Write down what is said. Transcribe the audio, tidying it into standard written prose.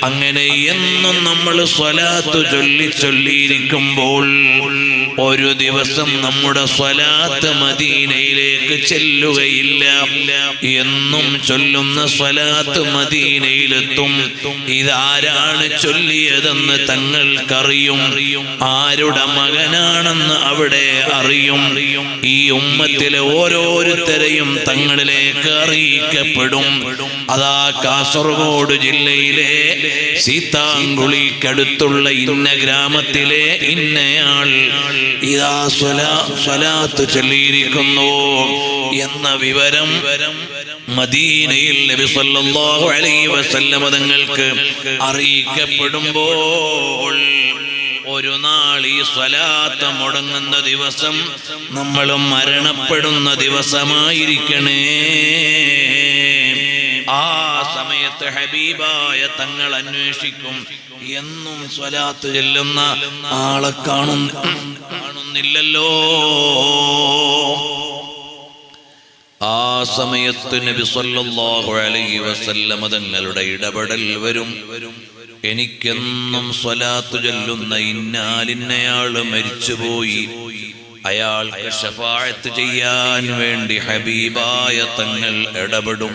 അങ്ങനെ എന്നും നമ്മൾ സ്വലാത്ത് ചൊല്ലിയിരിക്കുമ്പോൾ ഒരു ദിവസം നമ്മുടെ സ്വലാത്ത് മദീനയിലേക്ക് ചെല്ലുകയില്ല. എന്നും ചൊല്ലുന്ന സ്വലാത്ത് മദീനയിലെത്തും. ഇതാരാണ് ചൊല്ലിയതെന്ന് തങ്ങൾക്കറിയും. ആരുടെ മകനാണെന്ന് അവിടെ അറിയും. ഈ ഉമ്മത്തിലെ ഓരോരുത്തരെയും തങ്ങളിലേക്ക് അറിയിക്കപ്പെടും. അതാ കാസർഗോഡ് ജില്ലയിലെ സീതാങ്കുളിക്കടുത്തുള്ള ഇന്ന ഗ്രാമത്തിലെ ഇന്നയാൾ ഇതാ സ്വലാത്ത് ചൊല്ലിയിരിക്കുന്നു എന്ന വിവരം മദീനയിൽ നബി സല്ലല്ലാഹു അലൈഹി വസല്ലം തങ്ങൾക്ക് അറിയിക്കപ്പെടുമ്പോൾ ഒരു നാൾ ഈ സ്വലാത്ത് മുടങ്ങുന്ന ദിവസം നമ്മൾ മരണപ്പെടുന്ന ദിവസമായിരിക്കണേ. ആ സമയത്ത് ഹബീബായ തങ്ങൾ അന്വേഷിക്കും, എന്നും സ്വലാത്ത് ചൊല്ലുന്ന ആളെ കാണുന്നില്ലല്ലോ. ആ സമയത്ത് നബി സല്ലല്ലാഹു അലൈഹി വസല്ലം തങ്ങളുടെ ഇടപെടൽ വരും. എനിക്കെന്നും സ്വലാത്ത് ചൊല്ലുന്ന ഇന്നാലിന്നയാള് മരിച്ചുപോയി, അയാൾക്ക് ശഫാഅത്ത് ചെയ്യാൻ വേണ്ടി ഹബീബായ തങ്ങൾ ഇടപെടും.